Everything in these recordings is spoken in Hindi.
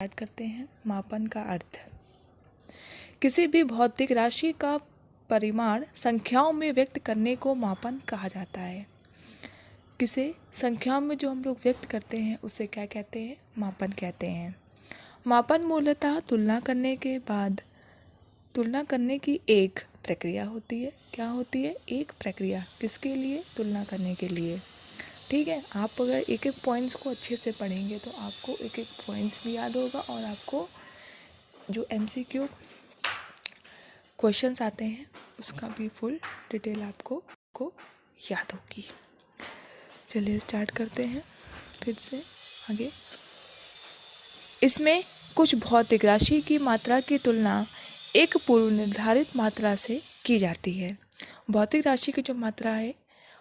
स्टार्ट करते हैं। मापन का अर्थ, किसी भी भौतिक राशि का परिमाण संख्याओं में व्यक्त करने को मापन कहा जाता है। किसे संख्याओं में जो हम लोग व्यक्त करते हैं उसे क्या कहते हैं? मापन कहते हैं। मापन मूलतः तुलना करने की एक प्रक्रिया होती है। क्या होती है? एक प्रक्रिया। किसके लिए? तुलना करने के लिए। ठीक है, आप अगर एक एक पॉइंट्स को अच्छे से पढ़ेंगे तो आपको एक एक पॉइंट्स भी याद होगा और आपको जो MCQ क्वेश्चंस आते हैं उसका भी फुल डिटेल आपको याद होगी। चलिए स्टार्ट करते हैं फिर से आगे। इसमें कुछ भौतिक राशि की मात्रा की तुलना एक पूर्व निर्धारित मात्रा से की जाती है। भौतिक राशि की जो मात्रा है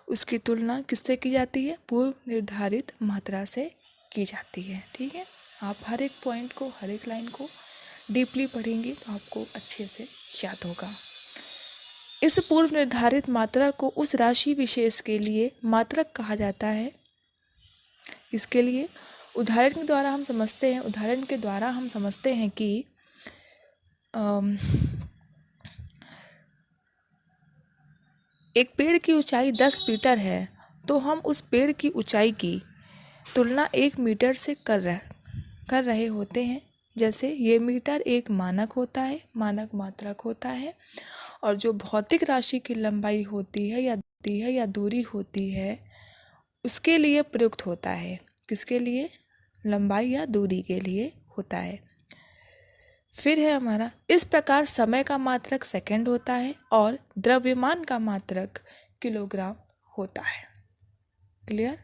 उसकी तुलना किससे की जाती है? पूर्व निर्धारित मात्रा से की जाती है। ठीक है, आप हर एक पॉइंट को, हर एक लाइन को डीपली पढ़ेंगे तो आपको अच्छे से याद होगा। इस पूर्व निर्धारित मात्रा को उस राशि विशेष के लिए मात्रक कहा जाता है। इसके लिए उदाहरण के द्वारा हम समझते हैं कि एक पेड़ की ऊंचाई 10 मीटर है तो हम उस पेड़ की ऊंचाई की तुलना 1 मीटर से कर रहे होते हैं। जैसे ये मीटर एक मानक मात्रक होता है और जो भौतिक राशि की लंबाई होती है या दूरी होती है उसके लिए प्रयुक्त होता है। किसके लिए? लंबाई या दूरी के लिए होता है। फिर है हमारा, इस प्रकार समय का मात्रक सेकंड होता है और द्रव्यमान का मात्रक किलोग्राम होता है। क्लियर?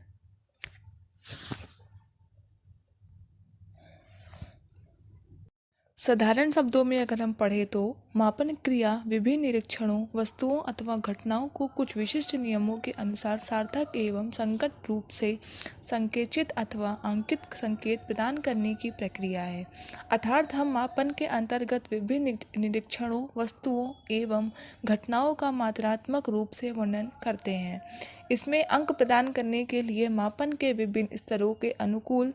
साधारण शब्दों में अगर हम पढ़े तो मापन क्रिया विभिन्न निरीक्षणों, वस्तुओं अथवा घटनाओं को कुछ विशिष्ट नियमों के अनुसार सार्थक एवं संगत रूप से संकेचित अथवा अंकित संकेत प्रदान करने की प्रक्रिया है। अर्थात हम मापन के अंतर्गत विभिन्न निरीक्षणों, वस्तुओं एवं घटनाओं का मात्रात्मक रूप से वर्णन करते हैं। इसमें अंक प्रदान करने के लिए मापन के विभिन्न स्तरों के अनुकूल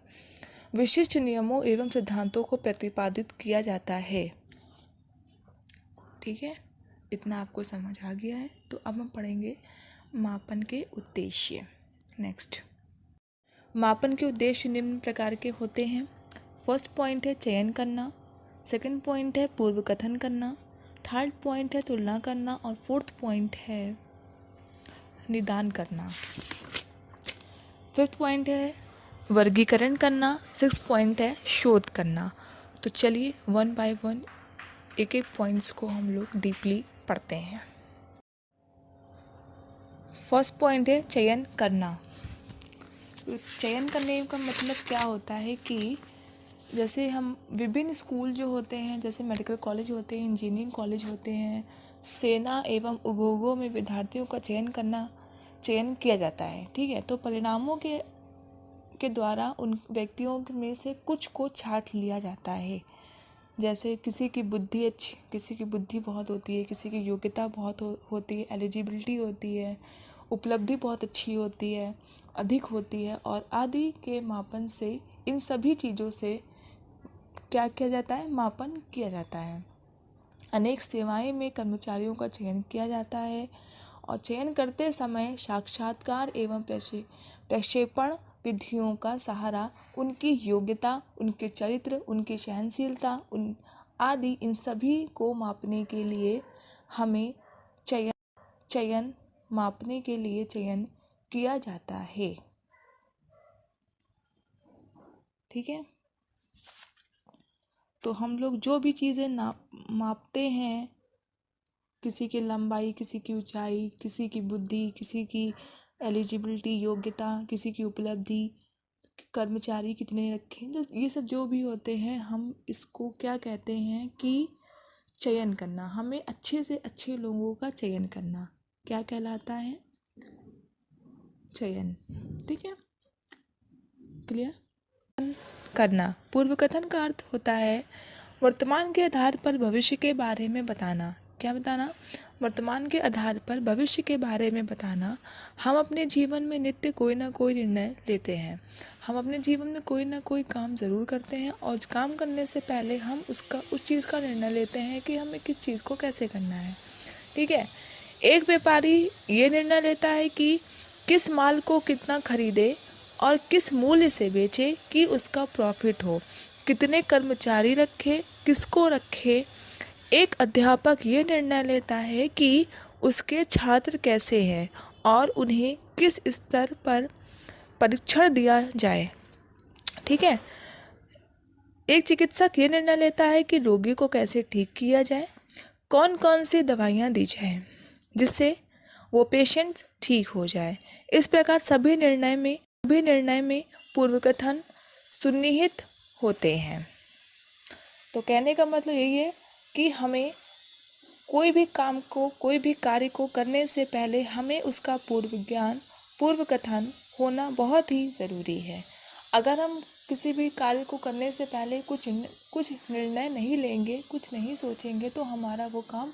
विशिष्ट नियमों एवं सिद्धांतों को प्रतिपादित किया जाता है। ठीक है, इतना आपको समझ आ गया है। तो अब हम पढ़ेंगे मापन के उद्देश्य। नेक्स्ट, मापन के उद्देश्य निम्न प्रकार के होते हैं। फर्स्ट पॉइंट है चयन करना, सेकंड पॉइंट है पूर्व कथन करना, थर्ड पॉइंट है तुलना करना और फोर्थ पॉइंट है निदान करना। फिफ्थ पॉइंट है वर्गीकरण करना, 6 पॉइंट है शोध करना। तो चलिए 1 बाय 1 एक एक पॉइंट्स को हम लोग डीपली पढ़ते हैं। फर्स्ट पॉइंट है चयन करना। तो चयन करने का मतलब क्या होता है कि जैसे हम विभिन्न स्कूल जो होते हैं, जैसे मेडिकल कॉलेज होते हैं, इंजीनियरिंग कॉलेज होते हैं, सेना एवं उद्योगों में विद्यार्थियों का चयन किया जाता है। ठीक है, तो परिणामों के द्वारा उन व्यक्तियों में से कुछ को छांट लिया जाता है। जैसे किसी की बुद्धि अच्छी, किसी की बुद्धि बहुत होती है, किसी की योग्यता बहुत होती है, एलिजिबिलिटी होती है, उपलब्धि बहुत अच्छी होती है, अधिक होती है और आदि के मापन से इन सभी चीज़ों से क्या किया जाता है? मापन किया जाता है। अनेक सेवाएं में कर्मचारियों का चयन किया जाता है और चयन करते समय साक्षात्कार एवं प्रक्षेपण विधियों का सहारा उनकी योग्यता, उनके चरित्र, उनकी सहनशीलता आदि इन सभी को मापने के लिए हमें मापने के लिए चयन किया जाता है। ठीक है, तो हम लोग जो भी चीज़ें मापते हैं, किसी की लंबाई, किसी की ऊंचाई, किसी की बुद्धि, किसी की एलिजिबिलिटी योग्यता, किसी की उपलब्धि, कर्मचारी कितने रखें, तो ये सब जो भी होते हैं हम इसको क्या कहते हैं कि चयन करना। हमें अच्छे से अच्छे लोगों का चयन करना क्या कहलाता है? चयन। ठीक है, क्लियर? करना। पूर्व कथन का अर्थ होता है वर्तमान के आधार पर भविष्य के बारे में बताना। क्या बताना? वर्तमान के आधार पर भविष्य के बारे में बताना। हम अपने जीवन में नित्य कोई ना कोई निर्णय लेते हैं। हम अपने जीवन में कोई ना कोई काम ज़रूर करते हैं और काम करने से पहले हम उस चीज़ का निर्णय लेते हैं कि हमें किस चीज़ को कैसे करना है। ठीक है। एक व्यापारी ये निर्णय लेता है कि किस माल को कितना खरीदे और किस मूल्य से बेचे कि उसका प्रॉफिट हो, कितने कर्मचारी रखे, किसको रखे। एक अध्यापक ये निर्णय लेता है कि उसके छात्र कैसे हैं और उन्हें किस स्तर पर परीक्षण दिया जाए। ठीक है। एक चिकित्सक ये निर्णय लेता है कि रोगी को कैसे ठीक किया जाए, कौन कौन सी दवाइयाँ दी जाएं जिससे वो पेशेंट ठीक हो जाए। इस प्रकार सभी निर्णय में पूर्वकथन सुनिहित होते हैं। तो कहने का मतलब यही है कि हमें कोई भी कार्य को करने से पहले हमें उसका पूर्व कथन होना बहुत ही ज़रूरी है। अगर हम किसी भी कार्य को करने से पहले कुछ निर्णय नहीं लेंगे, कुछ नहीं सोचेंगे, तो हमारा वो काम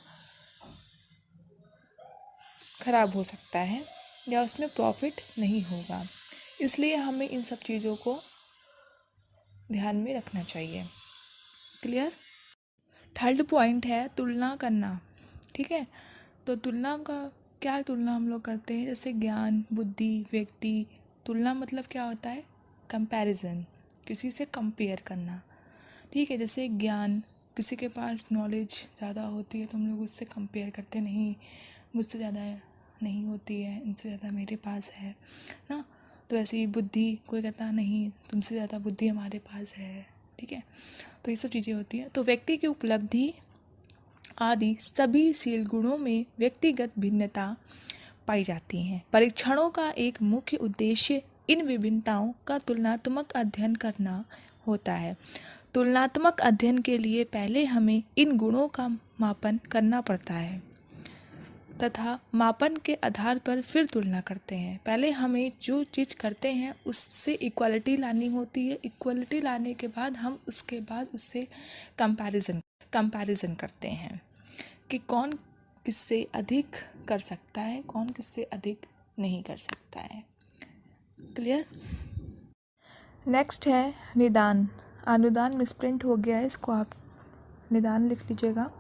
खराब हो सकता है या उसमें प्रॉफिट नहीं होगा। इसलिए हमें इन सब चीज़ों को ध्यान में रखना चाहिए। क्लियर? थर्ड पॉइंट है तुलना करना। ठीक है। तो तुलना हम लोग करते हैं? जैसे ज्ञान, बुद्धि, व्यक्ति। तुलना मतलब क्या होता है? कंपैरिजन, किसी से कंपेयर करना। ठीक है। जैसे ज्ञान, किसी के पास नॉलेज ज़्यादा होती है तो हम लोग उससे कंपेयर करते नहीं, मुझसे ज़्यादा नहीं होती है, इनसे ज़्यादा मेरे पास है ना। तो ऐसे ही बुद्धि, कोई कहता नहीं तुमसे ज़्यादा बुद्धि हमारे पास है। ठीक है। तो ये सब चीज़ें होती हैं। तो व्यक्ति की उपलब्धि आदि सभी शील गुणों में व्यक्तिगत भिन्नता पाई जाती हैं। परीक्षणों का एक मुख्य उद्देश्य इन विभिन्नताओं का तुलनात्मक अध्ययन करना होता है। तुलनात्मक अध्ययन के लिए पहले हमें इन गुणों का मापन करना पड़ता है तथा मापन के आधार पर फिर तुलना करते हैं। पहले हमें जो चीज़ करते हैं उससे इक्वालिटी लानी होती है। इक्वालिटी लाने के बाद हम उसके बाद उससे कंपैरिजन करते हैं कि कौन किससे अधिक कर सकता है, कौन किससे अधिक नहीं कर सकता है। क्लियर? नेक्स्ट है निदान। अनुदान मिसप्रिंट हो गया है, इसको आप निदान लिख लीजिएगा।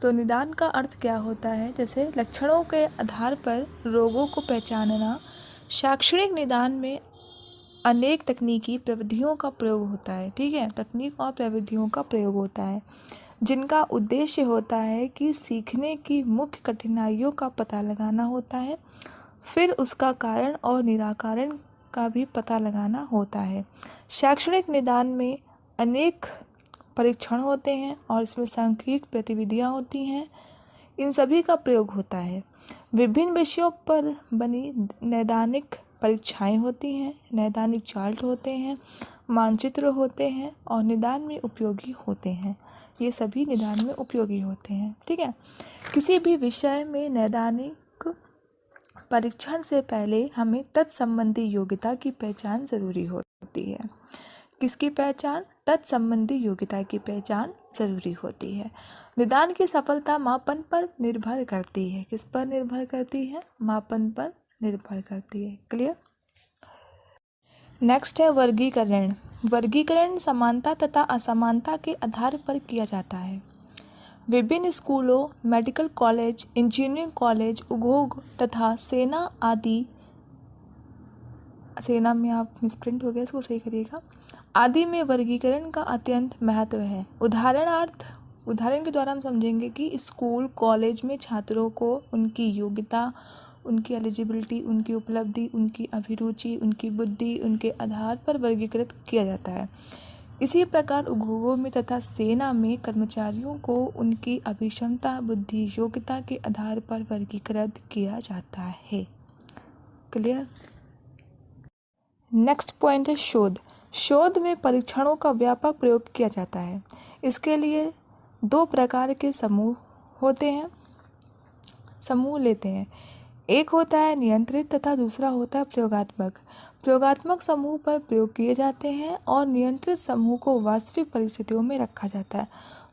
तो निदान का अर्थ क्या होता है? जैसे लक्षणों के आधार पर रोगों को पहचानना। शैक्षणिक निदान में अनेक तकनीकी प्रविधियों का प्रयोग होता है। ठीक है। तकनीक और प्रविधियों का प्रयोग होता है जिनका उद्देश्य होता है कि सीखने की मुख्य कठिनाइयों का पता लगाना होता है, फिर उसका कारण और निराकरण का भी पता लगाना होता है। शैक्षणिक निदान में अनेक परीक्षण होते हैं और इसमें सांख्यिक गतिविधियाँ होती हैं। इन सभी का प्रयोग होता है। विभिन्न विषयों पर बनी नैदानिक परीक्षाएं होती हैं, नैदानिक चार्ट होते हैं, मानचित्र होते हैं और निदान में उपयोगी होते हैं। ये सभी निदान में उपयोगी होते हैं। ठीक है। किसी भी विषय में नैदानिक परीक्षण से पहले हमें तत्संबंधी योग्यता की पहचान जरूरी होती है। किसकी पहचान? तत्संबंधी योग्यता की पहचान जरूरी होती है। निदान की सफलता मापन पर निर्भर करती है। किस पर निर्भर करती है? मापन पर निर्भर करती है। क्लियर? नेक्स्ट है वर्गीकरण। वर्गीकरण समानता तथा असमानता के आधार पर किया जाता है। विभिन्न स्कूलों, मेडिकल कॉलेज, इंजीनियरिंग कॉलेज, उद्योग तथा सेना में आप मिसप्रिंट हो गया, इसको सही करिएगा, आदि में वर्गीकरण का अत्यंत महत्व है। उदाहरण के द्वारा हम समझेंगे कि स्कूल, कॉलेज में छात्रों को उनकी योग्यता, उनकी एलिजिबिलिटी, उनकी उपलब्धि, उनकी अभिरुचि, उनकी बुद्धि, उनके आधार पर वर्गीकृत किया जाता है। इसी प्रकार उद्योगों में तथा सेना में कर्मचारियों को उनकी अभिक्षमता, बुद्धि, योग्यता के आधार पर वर्गीकृत किया जाता है। क्लियर? नेक्स्ट पॉइंट है शोध। शोध में परीक्षणों का व्यापक प्रयोग किया जाता है। इसके लिए 2 प्रकार के समूह लेते हैं। एक होता है नियंत्रित तथा दूसरा होता है प्रयोगात्मक। प्रयोगात्मक समूह पर प्रयोग किए जाते हैं और नियंत्रित समूह को वास्तविक परिस्थितियों में रखा जाता है।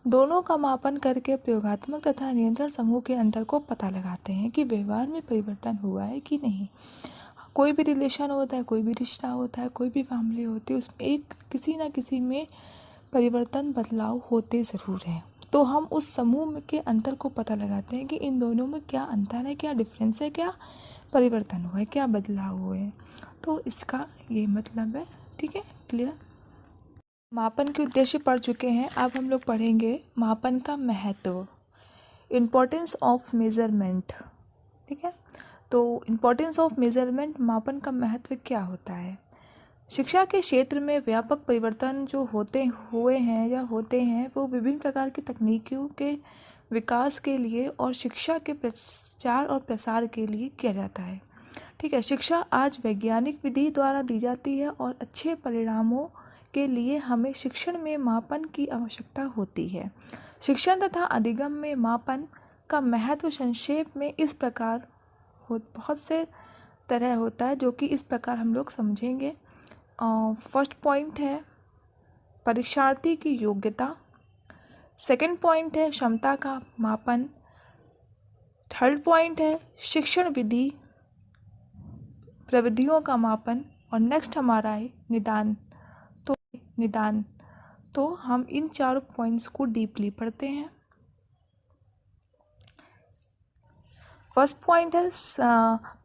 दोनों का मापन करके प्रयोगात्मक तथा नियंत्रण समूह के अंतर को पता लगाते हैं कि व्यवहार में परिवर्तन हुआ है कि नहीं। कोई भी रिलेशन होता है, कोई भी रिश्ता होता है, कोई भी फैमिली होती है, उसमें एक किसी ना किसी में परिवर्तन बदलाव होते ज़रूर हैं। तो हम उस समूह के अंतर को पता लगाते हैं कि इन दोनों में क्या अंतर है, क्या डिफरेंस है, क्या परिवर्तन हुआ है, क्या बदलाव हुए हैं। तो इसका ये मतलब है। ठीक है, क्लियर। मापन के उद्देश्य पढ़ चुके हैं। अब हम लोग पढ़ेंगे मापन का महत्व, इम्पोर्टेंस ऑफ मेजरमेंट। ठीक है, तो इम्पोर्टेंस ऑफ मेजरमेंट, मापन का महत्व क्या होता है। शिक्षा के क्षेत्र में व्यापक परिवर्तन जो होते हैं वो विभिन्न प्रकार की तकनीकों के विकास के लिए और शिक्षा के प्रचार और प्रसार के लिए किया जाता है। ठीक है, शिक्षा आज वैज्ञानिक विधि द्वारा दी जाती है और अच्छे परिणामों के लिए हमें शिक्षण में मापन की आवश्यकता होती है। शिक्षण तथा अधिगम में मापन का महत्व संक्षेप में इस प्रकार बहुत से तरह होता है, जो कि इस प्रकार हम लोग समझेंगे। फर्स्ट पॉइंट है परीक्षार्थी की योग्यता, सेकंड पॉइंट है क्षमता का मापन, थर्ड पॉइंट है शिक्षण विधि प्रविधियों का मापन, और नेक्स्ट हमारा है निदान। तो हम इन चारों पॉइंट्स को डीपली पढ़ते हैं। फर्स्ट पॉइंट है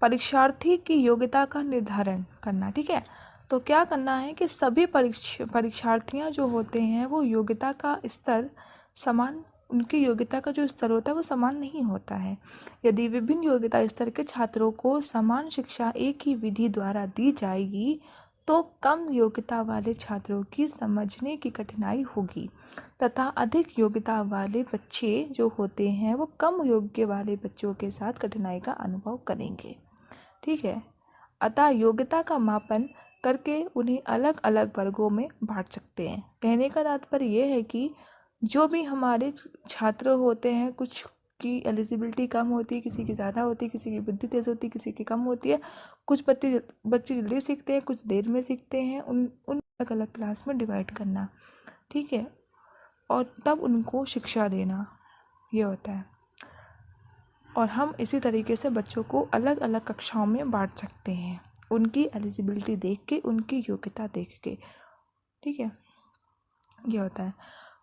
परीक्षार्थी की योग्यता का निर्धारण करना। ठीक है, तो क्या करना है कि सभी परीक्षार्थियां जो होते हैं वो योग्यता का स्तर समान, उनकी योग्यता का जो स्तर होता है वो समान नहीं होता है। यदि विभिन्न योग्यता स्तर के छात्रों को समान शिक्षा एक ही विधि द्वारा दी जाएगी तो कम योग्यता वाले छात्रों की समझने की कठिनाई होगी तथा अधिक योग्यता वाले बच्चे जो होते हैं वो कम योग्य वाले बच्चों के साथ कठिनाई का अनुभव करेंगे। ठीक है, अतः योग्यता का मापन करके उन्हें अलग अलग वर्गों में बांट सकते हैं। कहने का तात्पर्य यह है कि जो भी हमारे छात्र होते हैं, कुछ की एलिजिबिलिटी कम होती है, किसी की ज़्यादा होती है, किसी की बुद्धि तेज़ होती है, किसी की कम होती है, कुछ बच्चे जल्दी सीखते हैं, कुछ देर में सीखते हैं, उन अलग अलग क्लास में डिवाइड करना। ठीक है, और तब उनको शिक्षा देना, ये होता है। और हम इसी तरीके से बच्चों को अलग अलग कक्षाओं में बांट सकते हैं, उनकी एलिजिबिलिटी देख के, उनकी योग्यता देख के। ठीक है, ये होता है।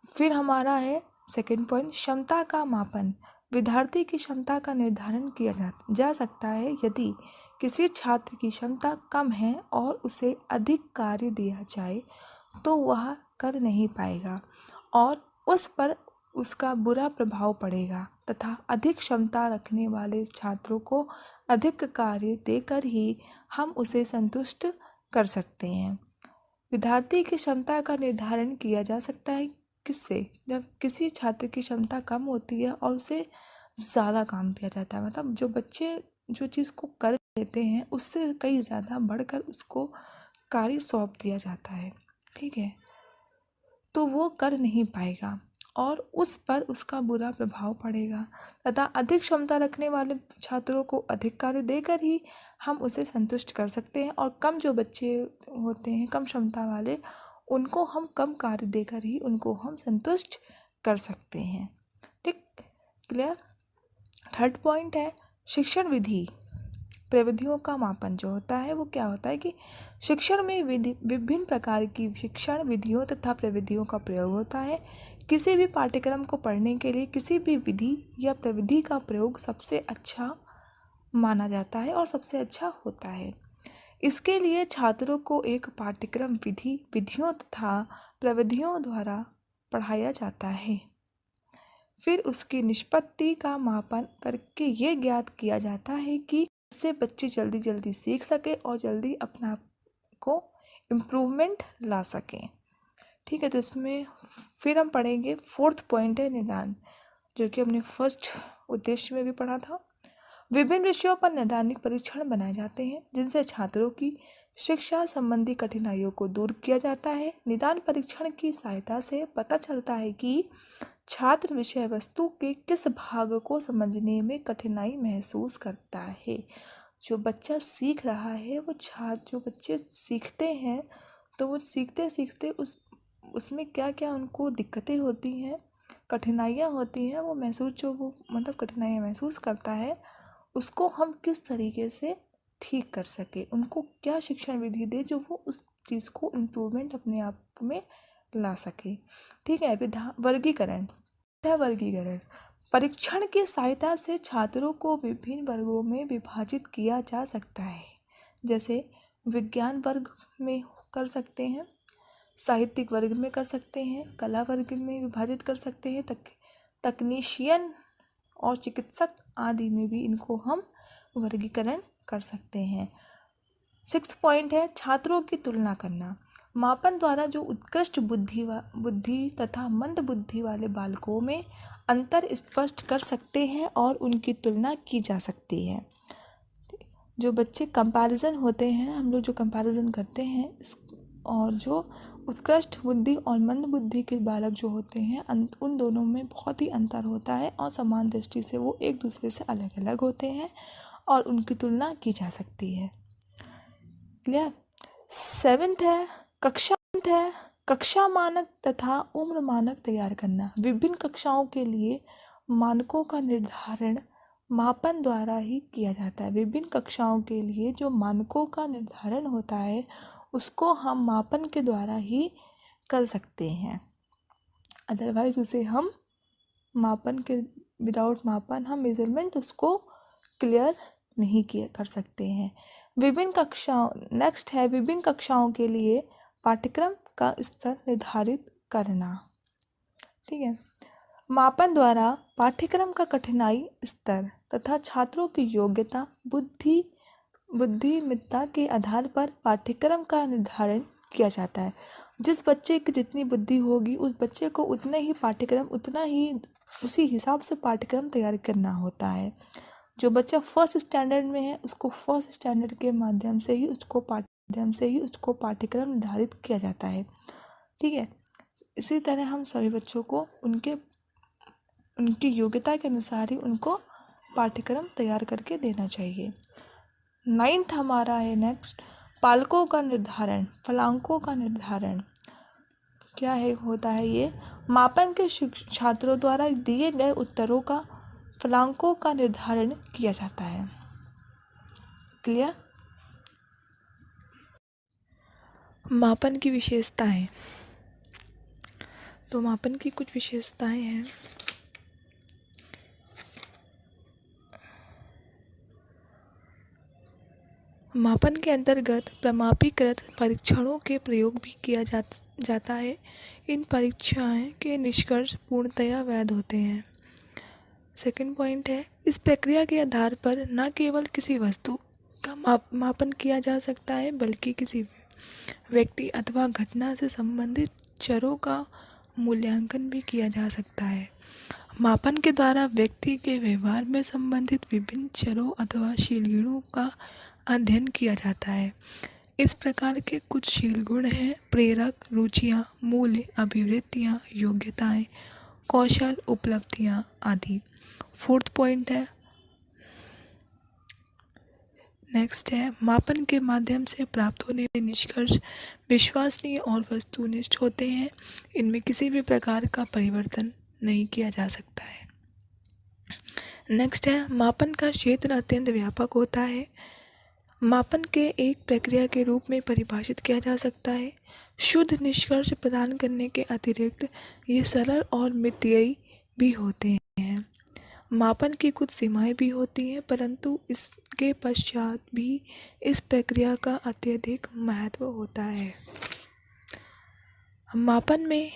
फिर हमारा है सेकंड पॉइंट क्षमता का मापन। विद्यार्थी की क्षमता का निर्धारण किया जा सकता है यदि किसी छात्र की क्षमता कम है और उसे अधिक कार्य दिया जाए तो वह कर नहीं पाएगा और उस पर उसका बुरा प्रभाव पड़ेगा तथा अधिक क्षमता रखने वाले छात्रों को अधिक कार्य देकर ही हम उसे संतुष्ट कर सकते हैं। विद्यार्थी की क्षमता का निर्धारण किया जा सकता है किससे? जब किसी छात्र की क्षमता कम होती है और उसे ज़्यादा काम दिया जाता है, मतलब जो बच्चे जो चीज़ को कर लेते हैं उससे कई ज़्यादा बढ़कर उसको कार्य सौंप दिया जाता है। ठीक है, तो वो कर नहीं पाएगा और उस पर उसका बुरा प्रभाव पड़ेगा तथा अधिक क्षमता रखने वाले छात्रों को अधिक कार्य देकर ही हम उसे संतुष्ट कर सकते हैं और कम जो बच्चे होते हैं कम क्षमता वाले उनको हम कम कार्य देकर ही उनको हम संतुष्ट कर सकते हैं। ठीक, क्लियर। थर्ड पॉइंट है शिक्षण विधि प्रविधियों का मापन। जो होता है वो क्या होता है कि शिक्षण में विभिन्न प्रकार की शिक्षण विधियों तथा प्रविधियों का प्रयोग होता है। किसी भी पाठ्यक्रम को पढ़ने के लिए किसी भी विधि या प्रविधि का प्रयोग सबसे अच्छा माना जाता है और सबसे अच्छा होता है। इसके लिए छात्रों को एक पाठ्यक्रम विधियों तथा प्रविधियों द्वारा पढ़ाया जाता है। फिर उसकी निष्पत्ति का मापन करके ये ज्ञात किया जाता है कि उससे बच्चे जल्दी सीख सके और जल्दी अपना को इम्प्रूवमेंट ला सकें। ठीक है, तो इसमें फिर हम पढ़ेंगे फोर्थ पॉइंट है निदान, जो कि हमने फर्स्ट उद्देश्य में भी पढ़ा था। विभिन्न विषयों पर नैदानिक परीक्षण बनाए जाते हैं जिनसे छात्रों की शिक्षा संबंधी कठिनाइयों को दूर किया जाता है। निदान परीक्षण की सहायता से पता चलता है कि छात्र विषय वस्तु के किस भाग को समझने में कठिनाई महसूस करता है। जो बच्चा सीख रहा है वो जो बच्चे सीखते हैं तो वो सीखते सीखते उसमें क्या क्या उनको दिक्कतें होती हैं, कठिनाइयाँ होती हैं, वो महसूस जो वो मतलब कठिनाइयाँ महसूस करता है उसको हम किस तरीके से ठीक कर सके, उनको क्या शिक्षण विधि दे जो वो उस चीज़ को इम्प्रूवमेंट अपने आप में ला सके। ठीक है। वर्गीकरण। वर्गीकरण परीक्षण की सहायता से छात्रों को विभिन्न वर्गों में विभाजित किया जा सकता है। जैसे विज्ञान वर्ग में कर सकते हैं, साहित्यिक वर्ग में कर सकते हैं, कला वर्ग में विभाजित कर सकते हैं, तकनीशियन और चिकित्सक आदि में भी इनको हम वर्गीकरण कर सकते हैं। 6 पॉइंट है छात्रों की तुलना करना। मापन द्वारा जो उत्कृष्ट बुद्धि तथा मंद बुद्धि वाले बालकों में अंतर स्पष्ट कर सकते हैं और उनकी तुलना की जा सकती है। जो बच्चे कंपैरिजन होते हैं, हम लोग जो कंपैरिजन करते हैं, और जो उत्कृष्ट बुद्धि और मंद बुद्धि के बालक जो होते हैं उन दोनों में बहुत ही अंतर होता है और समान दृष्टि से वो एक दूसरे से अलग अलग होते हैं और उनकी तुलना की जा सकती है। क्लियर। 7th है कक्षा मानक तथा उम्र मानक तैयार करना। विभिन्न कक्षाओं के लिए मानकों का निर्धारण मापन द्वारा ही किया जाता है। विभिन्न कक्षाओं के लिए जो मानकों का निर्धारण होता है उसको हम मापन के द्वारा ही कर सकते हैं, अदरवाइज उसे हम मापन के विदाउट मापन हम मेजरमेंट उसको क्लियर नहीं कर सकते हैं। नेक्स्ट है विभिन्न कक्षाओं के लिए पाठ्यक्रम का स्तर निर्धारित करना। ठीक है। मापन द्वारा पाठ्यक्रम का कठिनाई स्तर तथा छात्रों की योग्यता बुद्धिमत्ता के आधार पर पाठ्यक्रम का निर्धारण किया जाता है। जिस बच्चे की जितनी बुद्धि होगी उस बच्चे को उसी हिसाब से पाठ्यक्रम तैयार करना होता है। जो बच्चा फर्स्ट स्टैंडर्ड में है उसको फर्स्ट स्टैंडर्ड के माध्यम से ही उसको पाठ्यक्रम निर्धारित किया जाता है। ठीक है। इसी तरह हम सभी बच्चों को उनकी योग्यता के अनुसार ही उनको पाठ्यक्रम तैयार करके देना चाहिए। 9th हमारा है नेक्स्ट फलांकों का निर्धारण क्या होता है ये मापन के छात्रों द्वारा दिए गए उत्तरों का फलांकों का निर्धारण किया जाता है। क्लियर। मापन की विशेषताएं। तो मापन की कुछ विशेषताएं हैं। मापन के अंतर्गत प्रमाणीकृत परीक्षणों के प्रयोग भी किया जाता है। इन परीक्षाएं के निष्कर्ष पूर्णतया वैध होते हैं। 2nd पॉइंट है इस प्रक्रिया के आधार पर न केवल किसी वस्तु का मापन किया जा सकता है बल्कि किसी व्यक्ति अथवा घटना से संबंधित चरों का मूल्यांकन भी किया जा सकता है। मापन के द्वारा व्यक्ति के व्यवहार में संबंधित विभिन्न चरों अथवा शीलगुणों का अध्ययन किया जाता है। इस प्रकार के कुछ शील गुण हैं प्रेरक, रुचियाँ, मूल्य, अभिवृत्तियाँ, योग्यताएं, कौशल, उपलब्धियाँ आदि। 4th पॉइंट है नेक्स्ट है मापन के माध्यम से प्राप्त होने वाले निष्कर्ष विश्वसनीय और वस्तुनिष्ठ होते हैं। इनमें किसी भी प्रकार का परिवर्तन नहीं किया जा सकता है। नेक्स्ट है मापन का क्षेत्र अत्यंत व्यापक होता है। मापन के एक प्रक्रिया के रूप में परिभाषित किया जा सकता है। शुद्ध निष्कर्ष प्रदान करने के अतिरिक्त ये सरल और मितव्ययी भी होते हैं। मापन की कुछ सीमाएं भी होती हैं परंतु इसके पश्चात भी इस प्रक्रिया का अत्यधिक महत्व होता है। मापन में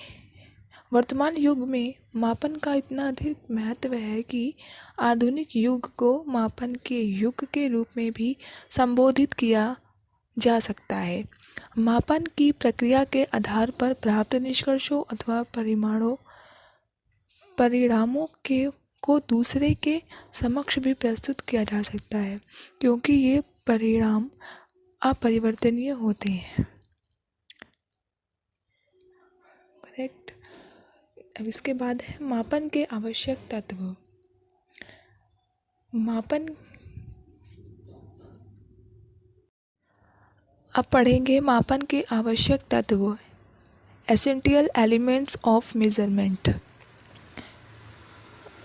वर्तमान युग में मापन का इतना अधिक महत्व है कि आधुनिक युग को मापन के युग के रूप में भी संबोधित किया जा सकता है। मापन की प्रक्रिया के आधार पर प्राप्त निष्कर्षों अथवा परिणामों को दूसरे के समक्ष भी प्रस्तुत किया जा सकता है क्योंकि ये परिणाम अपरिवर्तनीय होते हैं। करेक्ट। अब इसके बाद है मापन के आवश्यक तत्व। अब पढ़ेंगे मापन के आवश्यक तत्व, एसेंशियल एलिमेंट्स ऑफ मेजरमेंट।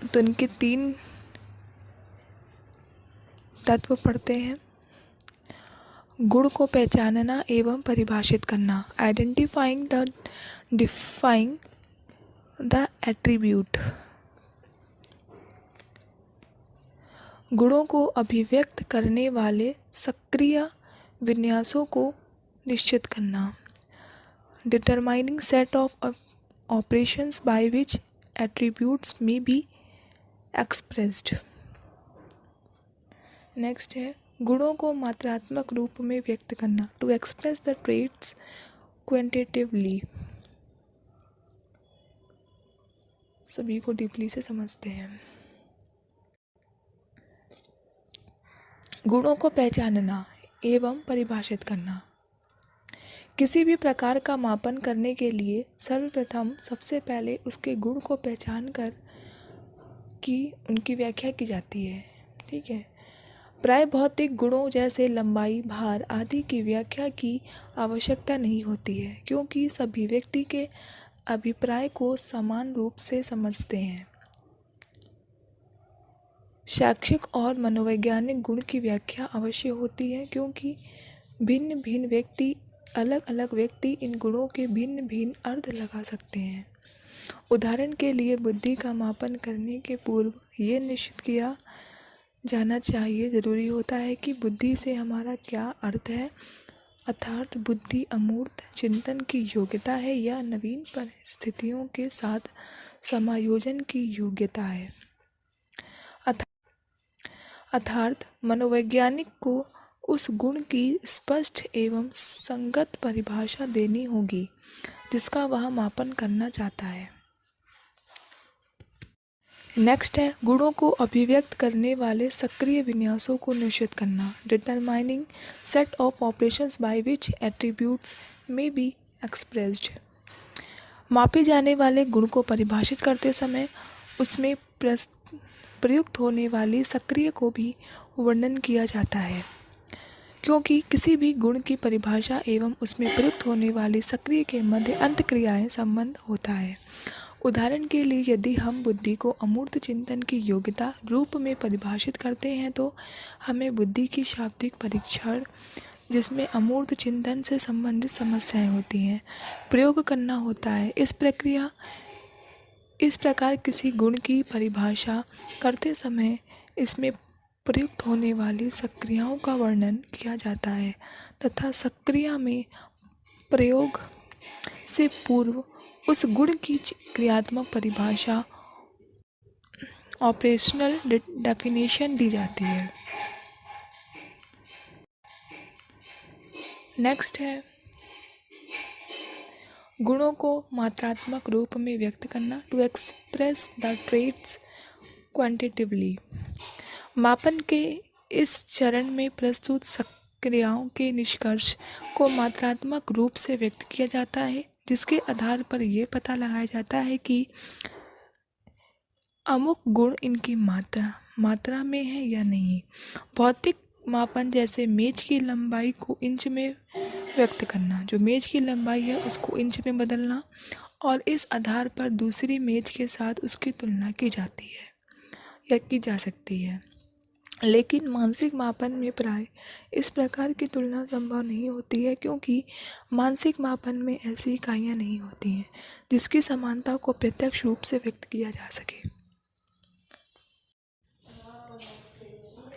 तो इनके 3 तत्व पढ़ते हैं। गुण को पहचानना एवं परिभाषित करना, आइडेंटिफाइंग डिफाइंग द एट्रीब्यूट। गुणों को अभिव्यक्त करने वाले सक्रिय विन्यासों को निश्चित करना, determining set of operations by which attributes may be expressed. Next है गुणों को मात्रात्मक रूप में व्यक्त करना, to express the traits quantitatively. सभी को डीपली से समझते हैं। गुणों को पहचानना एवं परिभाषित करना। किसी भी प्रकार का मापन करने के लिए सर्वप्रथम सबसे पहले उसके गुण को पहचान कर की उनकी व्याख्या की जाती है। ठीक है। प्राय भौतिक गुणों जैसे लंबाई, भार आदि की व्याख्या की आवश्यकता नहीं होती है, क्योंकि सभी व्यक्ति के अभिप्राय को समान रूप से समझते हैं। शैक्षिक और मनोवैज्ञानिक गुण की व्याख्या अवश्य होती है, क्योंकि अलग अलग व्यक्ति इन गुणों के भिन्न भिन्न अर्थ लगा सकते हैं। उदाहरण के लिए बुद्धि का मापन करने के पूर्व ये निश्चित किया जाना चाहिए जरूरी होता है कि बुद्धि से हमारा क्या अर्थ है, अर्थात बुद्धि अमूर्त चिंतन की योग्यता है या नवीन परिस्थितियों के साथ समायोजन की योग्यता है। अर्थात मनोवैज्ञानिक को उस गुण की स्पष्ट एवं संगत परिभाषा देनी होगी जिसका वह मापन करना चाहता है। नेक्स्ट है गुणों को अभिव्यक्त करने वाले सक्रिय विन्यासों को निश्चित करना, determining set of operations by which attributes may be expressed. मापे जाने वाले गुण को परिभाषित करते समय उसमें प्रयुक्त होने वाली सक्रिय को भी वर्णन किया जाता है, क्योंकि किसी भी गुण की परिभाषा एवं उसमें प्रयुक्त होने वाली सक्रिय के मध्य अंतःक्रियाएं संबंध होता है। उदाहरण के लिए यदि हम बुद्धि को अमूर्त चिंतन की योग्यता रूप में परिभाषित करते हैं तो हमें बुद्धि की शाब्दिक परीक्षण, जिसमें अमूर्त चिंतन से संबंधित समस्याएं होती हैं, प्रयोग करना होता है। इस प्रकार किसी गुण की परिभाषा करते समय इसमें प्रयुक्त होने वाली सक्रियाओं का वर्णन किया जाता है तथा सक्रिया में प्रयोग से पूर्व उस गुण की क्रियात्मक परिभाषा, ऑपरेशनल डेफिनेशन दी जाती है। नेक्स्ट है गुणों को मात्रात्मक रूप में व्यक्त करना, to express the traits quantitatively. मापन के इस चरण में प्रस्तुत क्रियाओं के निष्कर्ष को मात्रात्मक रूप से व्यक्त किया जाता है, जिसके आधार पर यह पता लगाया जाता है कि अमुक गुण इनकी मात्रा में है या नहीं। भौतिक मापन जैसे मेज की लंबाई को इंच में व्यक्त करना, जो मेज की लंबाई है उसको इंच में बदलना और इस आधार पर दूसरी मेज के साथ उसकी तुलना की जाती है या की जा सकती है। लेकिन मानसिक मापन में प्राय इस प्रकार की तुलना संभव नहीं होती है, क्योंकि मानसिक मापन में ऐसी इकाइयाँ नहीं होती हैं जिसकी समानता को प्रत्यक्ष रूप से व्यक्त किया जा सके।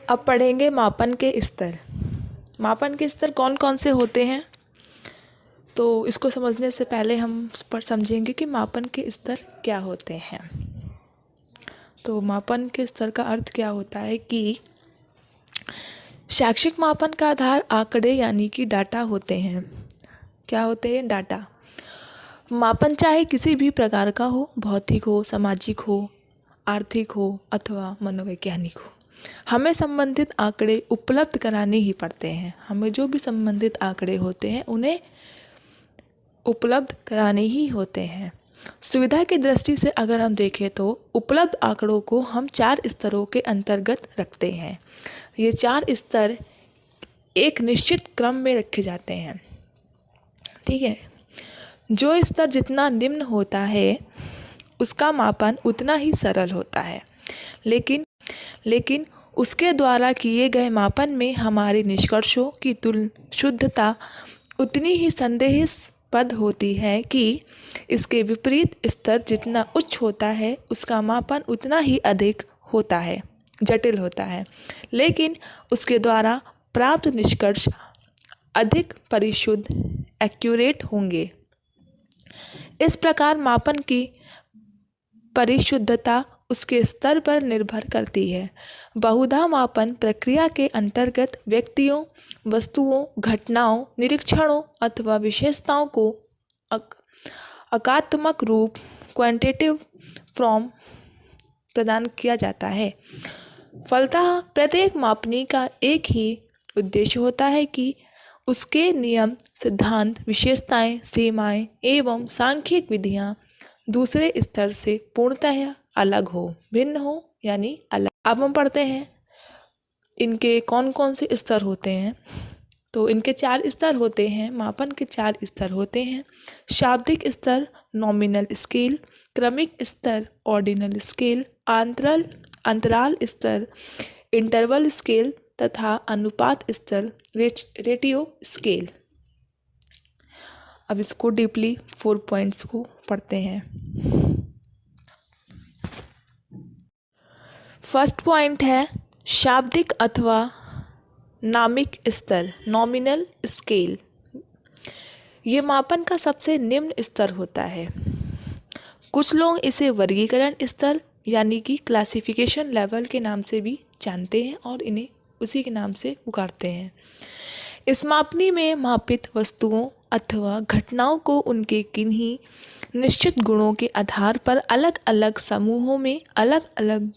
अब पढ़ेंगे मापन के स्तर। मापन के स्तर कौन कौन से होते हैं, तो इसको समझने से पहले हम पर समझेंगे कि मापन के स्तर क्या होते हैं। तो मापन के स्तर का अर्थ क्या होता है कि शैक्षिक मापन का आधार आंकड़े यानी कि डाटा होते हैं। क्या होते हैं? डाटा। मापन चाहे किसी भी प्रकार का हो, भौतिक हो, सामाजिक हो, आर्थिक हो अथवा मनोवैज्ञानिक हो, हमें संबंधित आंकड़े उपलब्ध कराने ही पड़ते हैं। हमें जो भी संबंधित आंकड़े होते हैं उन्हें उपलब्ध कराने ही होते हैं। सुविधा की दृष्टि से अगर हम देखें तो उपलब्ध आंकड़ों को हम 4 स्तरों के अंतर्गत रखते हैं। ये 4 स्तर एक निश्चित क्रम में रखे जाते हैं, ठीक है। जो स्तर जितना निम्न होता है उसका मापन उतना ही सरल होता है, लेकिन उसके द्वारा किए गए मापन में हमारे निष्कर्षों की शुद्धता उतनी ही संदेहास्पद होती है कि इसके विपरीत स्तर जितना उच्च होता है उसका मापन उतना ही अधिक होता है, जटिल होता है, लेकिन उसके द्वारा प्राप्त निष्कर्ष अधिक परिशुद्ध, एक्यूरेट होंगे। इस प्रकार मापन की परिशुद्धता उसके स्तर पर निर्भर करती है। बहुधा मापन प्रक्रिया के अंतर्गत व्यक्तियों, वस्तुओं, घटनाओं, निरीक्षणों अथवा विशेषताओं को अकात्मक रूप, क्वांटिटेटिव फॉर्म प्रदान किया जाता है। फलतः प्रत्येक मापनी का एक ही उद्देश्य होता है कि उसके नियम, सिद्धांत, विशेषताएं, सीमाएं एवं सांख्यिक विधियां दूसरे स्तर से पूर्णतः अलग हो, भिन्न हो, यानी अलग। अब हम पढ़ते हैं इनके कौन कौन से स्तर होते हैं। तो इनके 4 स्तर होते हैं, मापन के 4 स्तर होते हैं। शाब्दिक स्तर नॉमिनल स्केल, क्रमिक स्तर ऑर्डिनल स्केल, अंतराल स्तर इंटरवल स्केल तथा अनुपात स्तर रेटियो स्केल। अब इसको डीपली 4 पॉइंट्स को पढ़ते हैं। फर्स्ट पॉइंट है शाब्दिक अथवा नामिक स्तर, नॉमिनल स्केल। ये मापन का सबसे निम्न स्तर होता है। कुछ लोग इसे वर्गीकरण स्तर यानी कि क्लासिफिकेशन लेवल के नाम से भी जानते हैं और इन्हें उसी के नाम से पुकारते हैं। इस मापनी में मापित वस्तुओं अथवा घटनाओं को उनके किन्हीं निश्चित गुणों के आधार पर अलग अलग समूहों में अलग अलग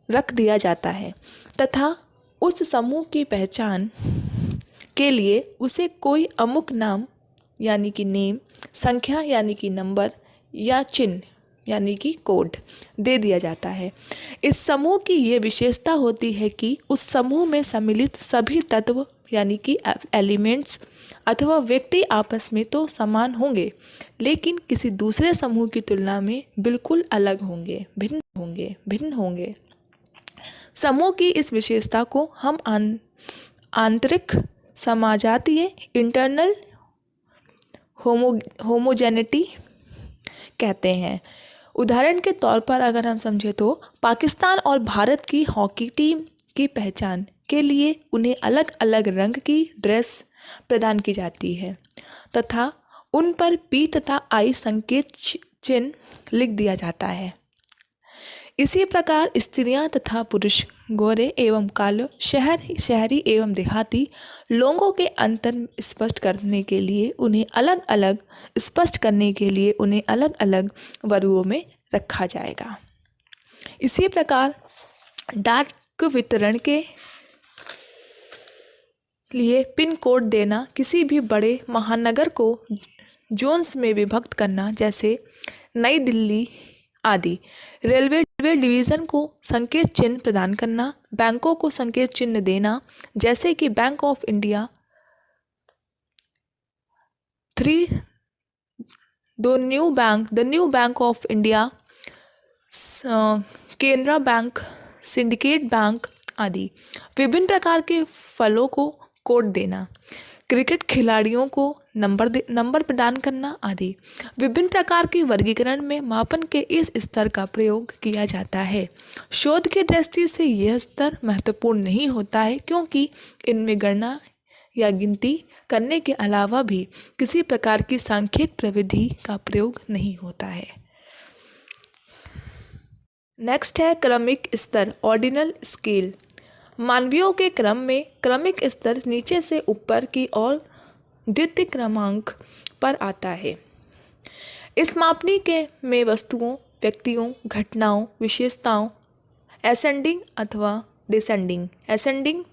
रख दिया जाता है तथा उस समूह की पहचान के लिए उसे कोई अमुक नाम यानी कि नेम, संख्या यानी कि नंबर या चिन्ह यानी कि कोड दे दिया जाता है। इस समूह की ये विशेषता होती है कि उस समूह में सम्मिलित सभी तत्व यानी कि एलिमेंट्स अथवा व्यक्ति आपस में तो समान होंगे, लेकिन किसी दूसरे समूह की तुलना में बिल्कुल अलग होंगे, भिन्न होंगे। समूह की इस विशेषता को हम आंतरिक समाजातीय इंटरनल होमोजेनिटी कहते हैं। उदाहरण के तौर पर अगर हम समझे तो पाकिस्तान और भारत की हॉकी टीम की पहचान के लिए उन्हें अलग अलग रंग की ड्रेस प्रदान की जाती है तथा उन पर पी तथा आई संकेत चिन्ह लिख दिया जाता है। इसी प्रकार स्त्रियां तथा पुरुष, गोरे एवं काले, शहरी एवं देहाती लोगों के अंतर स्पष्ट करने के लिए उन्हें अलग अलग वर्गों में रखा जाएगा। इसी प्रकार डाक वितरण के लिए पिन कोड देना, किसी भी बड़े महानगर को जोन्स में विभक्त करना जैसे नई दिल्ली आदि, रेलवे डिवीज़न को संकेत चिन्ह प्रदान करना, बैंकों को संकेत चिन्ह देना जैसे कि bank of India, the new bank of India, Canara bank, syndicate bank आदि। विभिन्न प्रकार के फलों को कोड देना, क्रिकेट खिलाड़ियों को नंबर प्रदान करना आदि। विभिन्न प्रकार के वर्गीकरण में मापन के इस स्तर का प्रयोग किया जाता है। शोध की दृष्टि से यह स्तर महत्वपूर्ण नहीं होता है क्योंकि इनमें गणना या गिनती करने के अलावा भी किसी प्रकार की सांख्यिक प्रविधि का प्रयोग नहीं होता है। नेक्स्ट है क्रमिक स्तर, ऑर्डिनल स्केल। मानवियों के क्रम में क्रमिक स्तर नीचे से ऊपर की ओर द्वितीय क्रमांक पर आता है। इस मापनी में वस्तुओं, व्यक्तियों, घटनाओं, विशेषताओं असेंडिंग अथवा डिसेंडिंग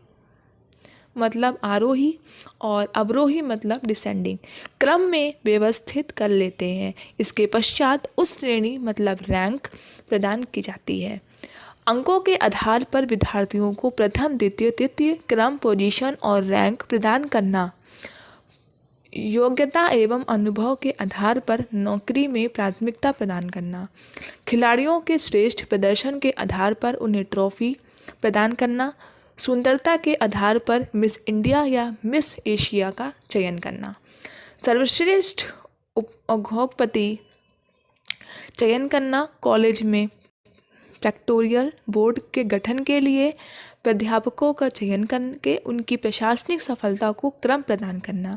मतलब आरोही और अवरोही मतलब डिसेंडिंग क्रम में व्यवस्थित कर लेते हैं। इसके पश्चात उस श्रेणी मतलब रैंक प्रदान की जाती है। अंकों के आधार पर विद्यार्थियों को प्रथम द्वितीय तृतीय क्रम पोजीशन और रैंक प्रदान करना। योग्यता एवं अनुभव के आधार पर नौकरी में प्राथमिकता प्रदान करना। खिलाड़ियों के श्रेष्ठ प्रदर्शन के आधार पर उन्हें ट्रॉफी प्रदान करना। सुंदरता के आधार पर मिस इंडिया या मिस एशिया का चयन करना। सर्वश्रेष्ठ उद्योगपति चयन करना। कॉलेज में प्रेक्टोरियल बोर्ड के गठन के लिए प्राध्यापकों का चयन करके उनकी प्रशासनिक सफलता को क्रम प्रदान करना।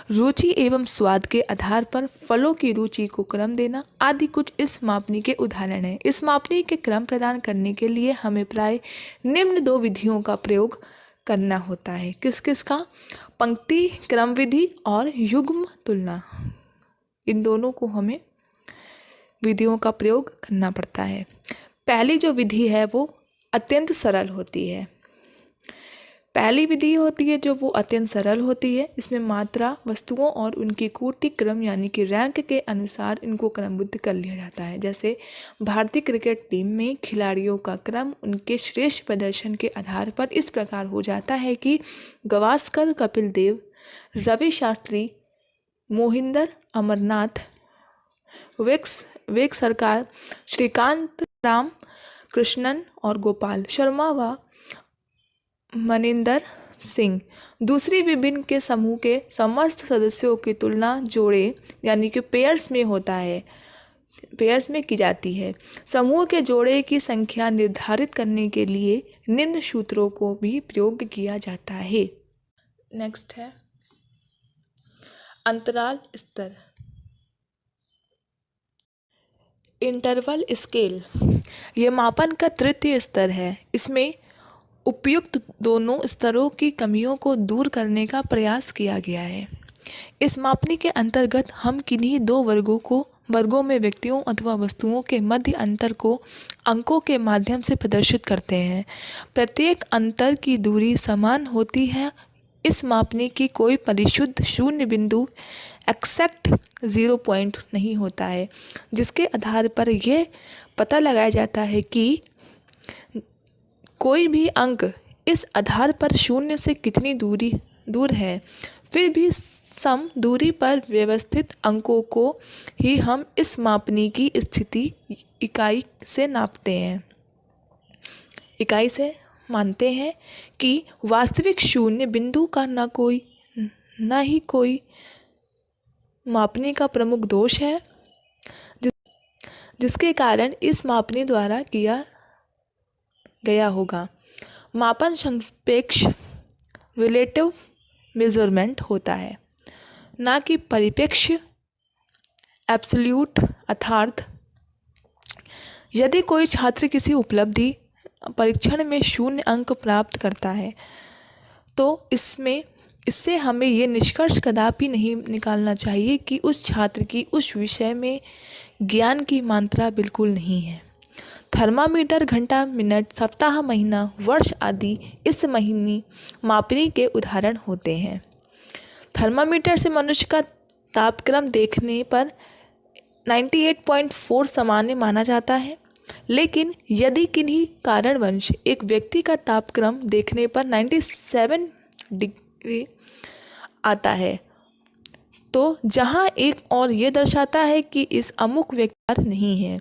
रुचि एवं स्वाद के आधार पर फलों की रुचि को क्रम देना आदि कुछ इस मापनी के उदाहरण हैं। इस मापनी के क्रम प्रदान करने के लिए हमें प्राय निम्न 2 विधियों का प्रयोग करना होता है। किस किस का? पंक्ति क्रम विधि और युग्म तुलना। इन दोनों को हमें विधियों का प्रयोग करना पड़ता है। पहली जो विधि है वो अत्यंत सरल होती है। पहली विधि होती है जो वो अत्यंत सरल होती है। इसमें मात्रा वस्तुओं और उनकी कोटि क्रम यानी कि रैंक के अनुसार इनको क्रमबद्ध कर लिया जाता है। जैसे भारतीय क्रिकेट टीम में खिलाड़ियों का क्रम उनके श्रेष्ठ प्रदर्शन के आधार पर इस प्रकार हो जाता है कि गावस्कर, कपिल देव, रवि शास्त्री, मोहिंदर, अमरनाथ, वेग सरकार, श्रीकांत, राम कृष्णन और गोपाल शर्मा व मनिंदर सिंह। दूसरी विभिन्न के समूह के समस्त सदस्यों की तुलना जोड़े यानी कि पेयर्स में होता है, पेयर्स में की जाती है। समूह के जोड़े की संख्या निर्धारित करने के लिए निम्न सूत्रों को भी प्रयोग किया जाता है। नेक्स्ट है अंतराल स्तर, इंटरवल स्केल। यह मापन का तृतीय स्तर है। इसमें उपयुक्त दोनों स्तरों की कमियों को दूर करने का प्रयास किया गया है। इस मापनी के अंतर्गत हम किन्हीं 2 वर्गों में व्यक्तियों अथवा वस्तुओं के मध्य अंतर को अंकों के माध्यम से प्रदर्शित करते हैं। प्रत्येक अंतर की दूरी समान होती है। इस मापनी की कोई परिशुद्ध शून्य बिंदु एक्सैक्ट 0 पॉइंट नहीं होता है, जिसके आधार पर यह पता लगाया जाता है कि कोई भी अंक इस आधार पर शून्य से कितनी दूर है। फिर भी सम दूरी पर व्यवस्थित अंकों को ही हम इस मापनी की स्थिति इकाई से नापते हैं, इकाई से मानते हैं कि वास्तविक शून्य बिंदु का न ही कोई मापनी का प्रमुख दोष है, जिसके कारण इस मापनी द्वारा किया गया होगा। मापन संक्षेपश रिलेटिव मेजरमेंट होता है, ना कि परिप्रेक्ष्य एब्सोल्यूट। अर्थात यदि कोई छात्र किसी उपलब्धि परीक्षण में 0 अंक प्राप्त करता है तो इससे हमें ये निष्कर्ष कदापि नहीं निकालना चाहिए कि उस छात्र की उस विषय में ज्ञान की मात्रा बिल्कुल नहीं है। थर्मामीटर घंटा, मिनट, सप्ताह, महीना, वर्ष आदि इस महीने मापनी के उदाहरण होते हैं। थर्मामीटर से मनुष्य का तापक्रम देखने पर 98.4 सामान्य माना जाता है, लेकिन यदि किन्हीं कारणवश एक व्यक्ति का तापक्रम देखने पर 97 डिग्री आता है तो जहां एक और ये दर्शाता है कि इस अमुक व्यक्ति नहीं है,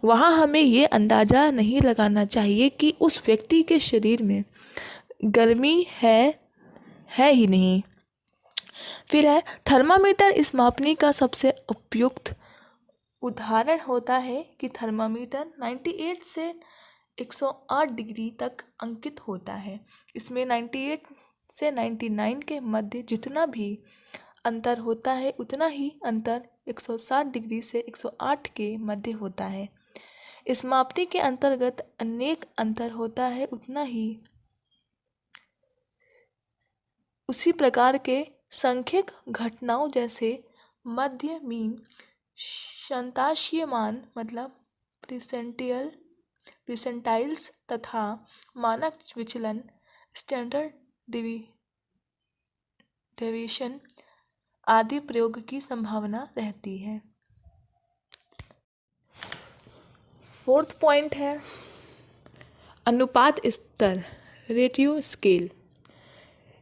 वहाँ हमें ये अंदाज़ा नहीं लगाना चाहिए कि उस व्यक्ति के शरीर में गर्मी है ही नहीं। फिर है थर्मामीटर। इस मापनी का सबसे उपयुक्त उदाहरण होता है कि थर्मामीटर 98 से 108 डिग्री तक अंकित होता है। इसमें 98 से 99 के मध्य जितना भी अंतर होता है उतना ही अंतर 160 डिग्री से 108 के मध्य होता है। इस मापनी के अंतर्गत अनेक अंतर होता है उतना ही उसी प्रकार के सांख्यिक घटनाओं जैसे मध्य मीन, शतांशीय मान मतलब परसेंटाइल्स तथा मानक विचलन स्टैंडर्ड डेविएशन आदि प्रयोग की संभावना रहती है। फोर्थ पॉइंट है अनुपात स्तर, रेटियो स्केल।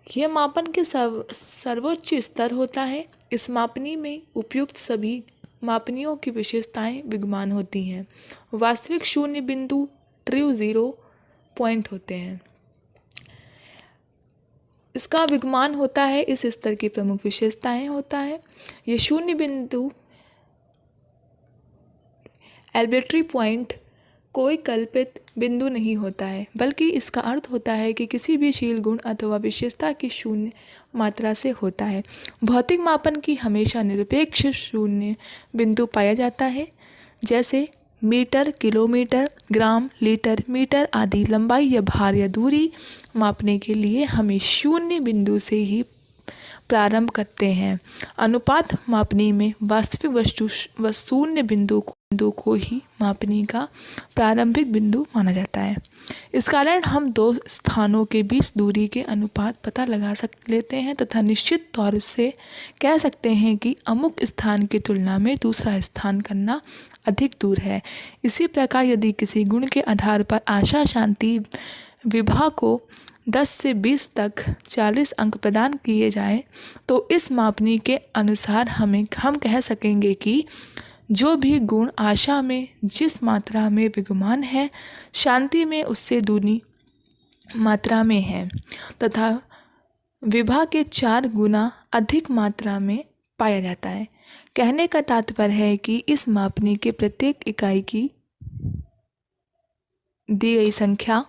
यह मापन के सर्वोच्च स्तर होता है। इस मापनी में उपयुक्त सभी मापनियों की विशेषताएं विद्यमान होती हैं। वास्तविक शून्य बिंदु ट्रू जीरो पॉइंट होते हैं। इसका विद्यमान होता है इस स्तर की प्रमुख विशेषताएं होता है। ये शून्य बिंदु आर्बिट्रेरी पॉइंट कोई कल्पित बिंदु नहीं होता है, बल्कि इसका अर्थ होता है कि किसी भी शील गुण अथवा विशेषता की शून्य मात्रा से होता है। भौतिक मापन की हमेशा निरपेक्ष शून्य बिंदु पाया जाता है, जैसे मीटर, किलोमीटर, ग्राम, लीटर, मीटर आदि। लंबाई या भार या दूरी मापने के लिए हमें शून्य बिंदु से ही प्रारंभ करते हैं। अनुपात मापनी में वास्तविक वस्तु व शून्य बिंदु को ही मापनी का प्रारंभिक बिंदु माना जाता है। इस कारण हम दो स्थानों के बीच दूरी के अनुपात पता लगा लेते हैं तथा निश्चित तौर से कह सकते हैं कि अमुक स्थान की तुलना में दूसरा स्थान करना अधिक दूर है। इसी प्रकार यदि किसी गुण के आधार पर आशा शांति विभा को 10 से 20 तक 40 अंक प्रदान किए जाएं, तो इस मापनी के अनुसार हम कह सकेंगे कि जो भी गुण आशा में जिस मात्रा में विद्यमान है, शांति में उससे दूनी मात्रा में है तथा विभा के 4 गुना अधिक मात्रा में पाया जाता है। कहने का तात्पर्य है कि इस मापनी के प्रत्येक इकाई की दी गई संख्या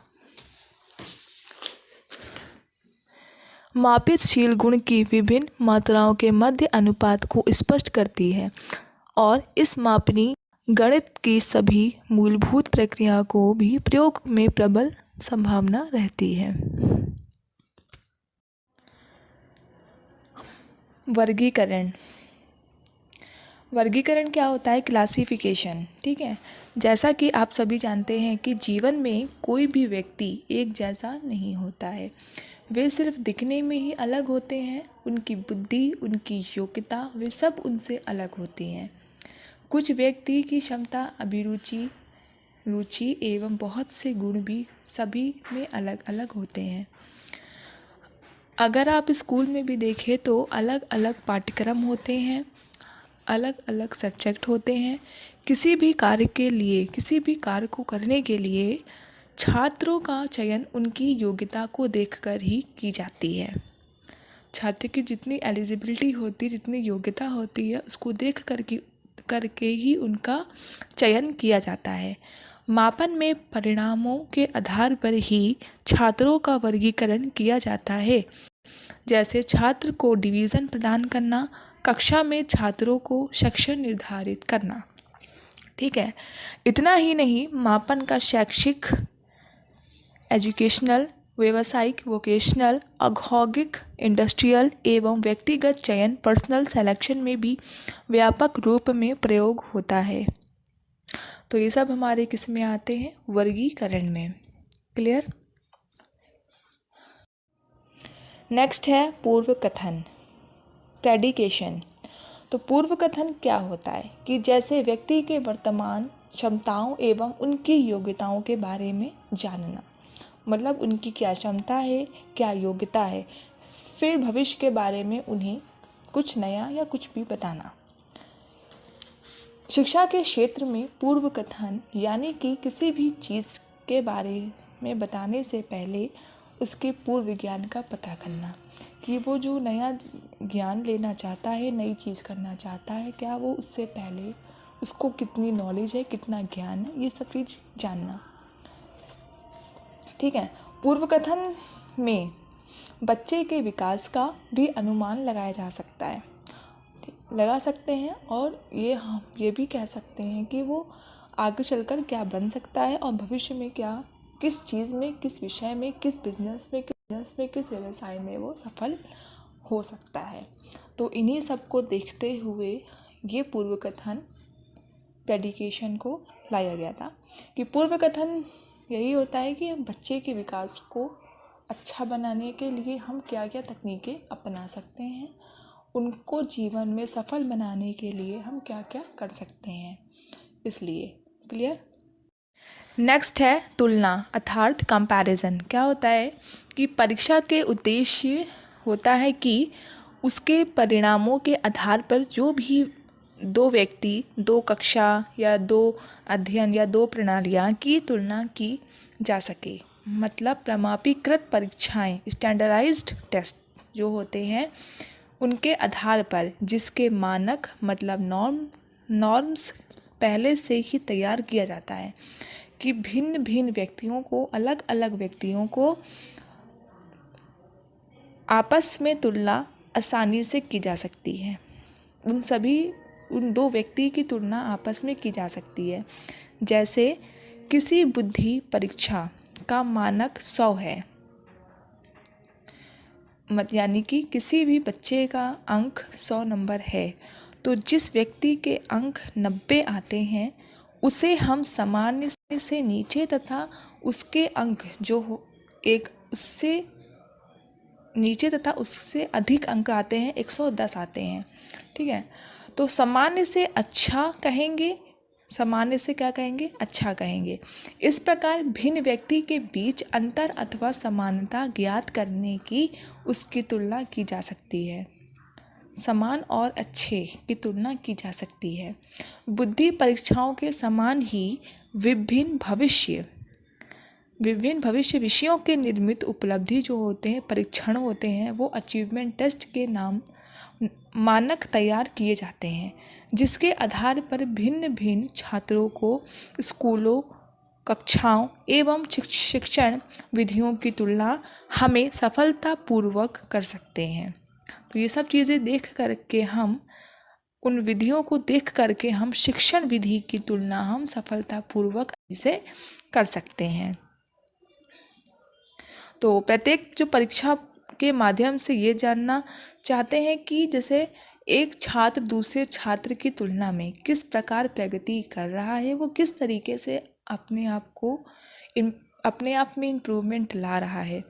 मापित शील गुण की विभिन्न मात्राओं के मध्य अनुपात को स्पष्ट करती है और इस मापनी गणित की सभी मूलभूत प्रक्रिया को भी प्रयोग में प्रबल संभावना रहती है। वर्गीकरण। वर्गीकरण क्या होता है? क्लासिफिकेशन। ठीक है, जैसा कि आप सभी जानते हैं कि जीवन में कोई भी व्यक्ति एक जैसा नहीं होता है। वे सिर्फ दिखने में ही अलग होते हैं। उनकी बुद्धि, उनकी योग्यता, वे सब उनसे अलग होती हैं। कुछ व्यक्ति की क्षमता, अभिरुचि, रुचि एवं बहुत से गुण भी सभी में अलग अलग होते हैं। अगर आप स्कूल में भी देखें तो अलग अलग पाठ्यक्रम होते हैं, अलग अलग सब्जेक्ट होते हैं। किसी भी कार्य के लिए, किसी भी कार्य को करने के लिए छात्रों का चयन उनकी योग्यता को देखकर ही की जाती है। छात्र की जितनी एलिजिबिलिटी होती, जितनी योग्यता होती है, उसको देख करके ही उनका चयन किया जाता है। मापन में परिणामों के आधार पर ही छात्रों का वर्गीकरण किया जाता है, जैसे छात्र को डिवीज़न प्रदान करना, कक्षा में छात्रों को सेक्शन निर्धारित करना। ठीक है, इतना ही नहीं, मापन का शैक्षिक, एजुकेशनल, व्यावसायिक, वोकेशनल, औद्योगिक, इंडस्ट्रियल एवं व्यक्तिगत चयन, पर्सनल सिलेक्शन में भी व्यापक रूप में प्रयोग होता है। तो ये सब हमारे किस में आते हैं? वर्गीकरण में। क्लियर? नेक्स्ट है पूर्व कथन, प्रेडिकेशन। तो पूर्व कथन क्या होता है कि जैसे व्यक्ति के वर्तमान क्षमताओं एवं उनकी योग्यताओं के बारे में जानना, मतलब उनकी क्या क्षमता है, क्या योग्यता है, फिर भविष्य के बारे में उन्हें कुछ नया या कुछ भी बताना। शिक्षा के क्षेत्र में पूर्व कथन यानी कि किसी भी चीज़ के बारे में बताने से पहले उसके पूर्व ज्ञान का पता करना कि वो जो नया ज्ञान लेना चाहता है, नई चीज़ करना चाहता है, क्या वो उससे पहले उसको कितनी नॉलेज है, कितना ज्ञान है, ये सब चीज़ जानना। ठीक है, पूर्व कथन में बच्चे के विकास का भी अनुमान लगाया जा सकता है, लगा सकते हैं, और ये भी कह सकते हैं कि वो आगे चलकर क्या बन सकता है और भविष्य में क्या, किस चीज़ में, किस विषय में, किस बिजनेस में, किस व्यवसाय में वो सफल हो सकता है। तो इन्हीं सब को देखते हुए ये पूर्व कथन प्रेडिकेशन को लाया गया था कि पूर्व कथन यही होता है कि बच्चे के विकास को अच्छा बनाने के लिए हम क्या क्या तकनीकें अपना सकते हैं, उनको जीवन में सफल बनाने के लिए हम क्या क्या कर सकते हैं। इसलिए क्लियर। नेक्स्ट है तुलना अर्थात कंपैरिजन। क्या होता है कि परीक्षा के उद्देश्य होता है कि उसके परिणामों के आधार पर जो भी दो व्यक्ति, दो कक्षा या दो अध्ययन या दो प्रणालियाँ की तुलना की जा सके। मतलब प्रमाणीकृत परीक्षाएं, स्टैंडर्डाइज्ड टेस्ट जो होते हैं उनके आधार पर, जिसके मानक मतलब नॉर्म्स पहले से ही तैयार किया जाता है कि भिन्न भिन्न व्यक्तियों को, अलग अलग व्यक्तियों को आपस में तुलना आसानी से की जा सकती है। उन दो व्यक्ति की तुलना आपस में की जा सकती है। जैसे किसी बुद्धि परीक्षा का मानक 100 है, यानी कि किसी भी बच्चे का अंक 100 नंबर है, तो जिस व्यक्ति के अंक 90 आते हैं उसे हम सामान्य से नीचे तथा उसके अंक जो हो एक उससे नीचे तथा उससे अधिक अंक आते हैं, 110 आते हैं, ठीक है, तो सामान्य से अच्छा कहेंगे, सामान्य से क्या कहेंगे, अच्छा कहेंगे। इस प्रकार भिन्न व्यक्ति के बीच अंतर अथवा समानता ज्ञात करने की उसकी तुलना की जा सकती है। समान और अच्छे की तुलना की जा सकती है। बुद्धि परीक्षाओं के समान ही विभिन्न भविष्य विषयों के निर्मित उपलब्धि जो होते हैं, परीक्षण होते हैं, वो अचीवमेंट टेस्ट के नाम मानक तैयार किए जाते हैं, जिसके आधार पर भिन्न भिन्न छात्रों को स्कूलों, कक्षाओं एवं शिक्षण विधियों की तुलना हमें सफलतापूर्वक कर सकते हैं। तो ये सब चीज़ें देख करके हम उन विधियों को देख करके हम शिक्षण विधि की तुलना हम सफलतापूर्वक इसे कर सकते हैं। तो प्रत्येक जो परीक्षा के माध्यम से ये जानना चाहते हैं कि जैसे एक छात्र दूसरे छात्र की तुलना में किस प्रकार प्रगति कर रहा है, वो किस तरीके से अपने आप में इम्प्रूवमेंट ला रहा है,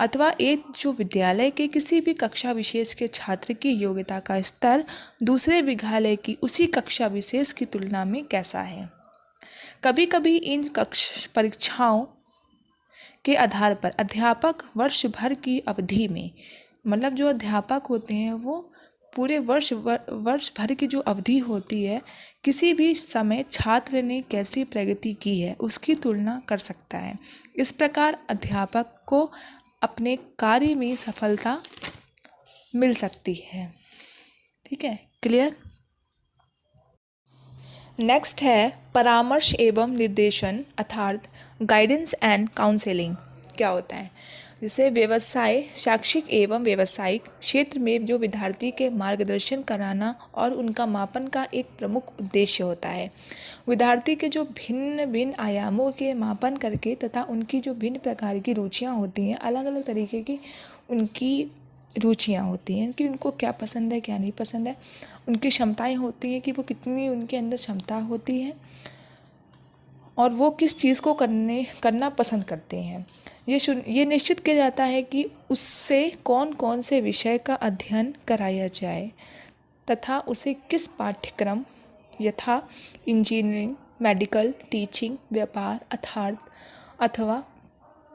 अथवा एक जो विद्यालय के किसी भी कक्षा विशेष के छात्र की योग्यता का स्तर दूसरे विद्यालय की उसी कक्षा विशेष की तुलना में कैसा है। कभी कभी इन परीक्षाओं के आधार पर अध्यापक वर्ष भर की अवधि में, मतलब जो अध्यापक होते हैं वो पूरे वर्ष भर की जो अवधि होती है, किसी भी समय छात्र ने कैसी प्रगति की है उसकी तुलना कर सकता है। इस प्रकार अध्यापक को अपने कार्य में सफलता मिल सकती है। ठीक है, क्लियर। नेक्स्ट है परामर्श एवं निर्देशन अर्थात गाइडेंस एंड काउंसलिंग। क्या होता है, जैसे व्यवसाय, शैक्षिक एवं व्यावसायिक क्षेत्र में जो विद्यार्थी के मार्गदर्शन कराना और उनका मापन का एक प्रमुख उद्देश्य होता है। विद्यार्थी के जो भिन्न भिन्न आयामों के मापन करके तथा उनकी जो भिन्न प्रकार की रुचियाँ होती हैं, अलग अलग तरीके की उनकी रुचियाँ होती हैं कि उनको क्या पसंद है क्या नहीं पसंद है, उनकी क्षमताएं होती हैं कि वो कितनी उनके अंदर क्षमता होती है और वो किस चीज़ को करना पसंद करते हैं। ये निश्चित किया जाता है कि उससे कौन कौन से विषय का अध्ययन कराया जाए तथा उसे किस पाठ्यक्रम यथा इंजीनियरिंग, मेडिकल, टीचिंग, व्यापार अथवा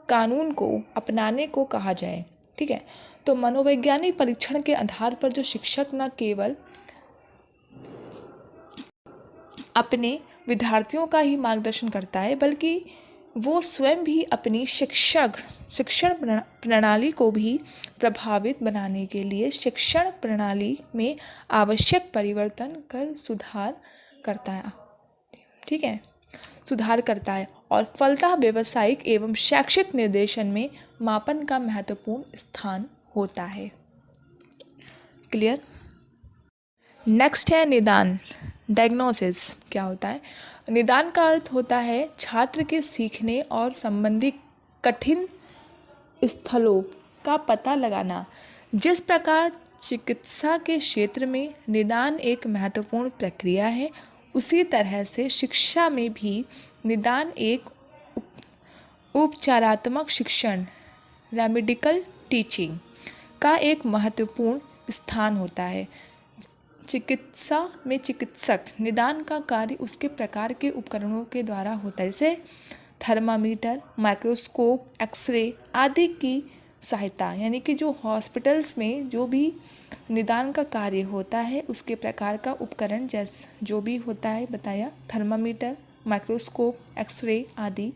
कानून को अपनाने को कहा जाए। ठीक है, तो मनोवैज्ञानिक परीक्षण के आधार पर जो शिक्षक न केवल अपने विद्यार्थियों का ही मार्गदर्शन करता है, बल्कि वो स्वयं भी अपनी शिक्षण प्रणाली को भी प्रभावित बनाने के लिए शिक्षण प्रणाली में आवश्यक परिवर्तन कर सुधार करता है। ठीक है, सुधार करता है और फलतः व्यावसायिक एवं शैक्षिक निर्देशन में मापन का महत्वपूर्ण स्थान होता है। क्लियर। नेक्स्ट है निदान, डायग्नोसिस। क्या होता है, निदान का अर्थ होता है छात्र के सीखने और संबंधी कठिन स्थलों का पता लगाना। जिस प्रकार चिकित्सा के क्षेत्र में निदान एक महत्वपूर्ण प्रक्रिया है, उसी तरह से शिक्षा में भी निदान एक उपचारात्मक शिक्षण रेमेडिकल टीचिंग का एक महत्वपूर्ण स्थान होता है। चिकित्सा में चिकित्सक निदान का कार्य उसके प्रकार के उपकरणों के द्वारा होता है, जैसे थर्मामीटर, माइक्रोस्कोप, एक्सरे आदि की सहायता, यानी कि जो हॉस्पिटल्स में जो भी निदान का कार्य होता है उसके प्रकार का उपकरण जैसे जो भी होता है बताया, थर्मामीटर, माइक्रोस्कोप, एक्सरे आदि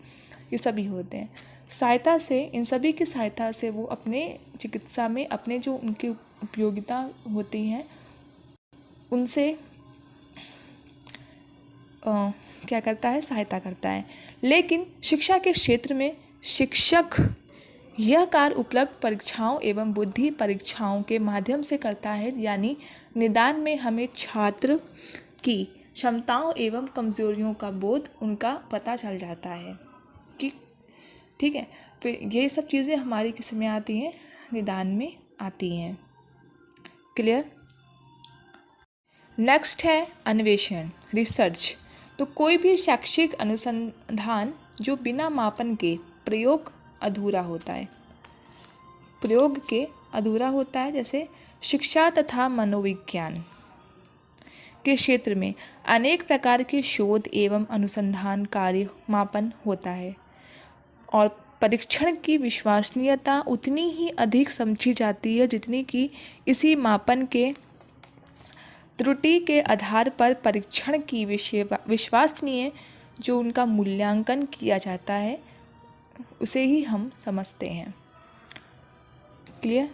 ये सभी होते हैं। सहायता से, इन सभी की सहायता से वो अपने चिकित्सा में अपने जो उनकी उपयोगिता होती हैं उनसे क्या करता है, सहायता करता है। लेकिन शिक्षा के क्षेत्र में शिक्षक यह कार्य उपलब्ध परीक्षाओं एवं बुद्धि परीक्षाओं के माध्यम से करता है, यानी निदान में हमें छात्र की क्षमताओं एवं कमजोरियों का बोध उनका पता चल जाता है कि ठीक है। फिर ये सब चीज़ें हमारी किस में आती हैं, निदान में आती हैं। क्लियर। नेक्स्ट है अन्वेषण, रिसर्च। तो कोई भी शैक्षिक अनुसंधान जो बिना मापन के प्रयोग अधूरा होता है, प्रयोग के अधूरा होता है। जैसे शिक्षा तथा मनोविज्ञान के क्षेत्र में अनेक प्रकार के शोध एवं अनुसंधान कार्य मापन होता है और परीक्षण की विश्वसनीयता उतनी ही अधिक समझी जाती है जितनी कि इसी मापन के त्रुटि के आधार पर परीक्षण की विश्वसनीय जो उनका मूल्यांकन किया जाता है उसे ही हम समझते हैं। क्लियर।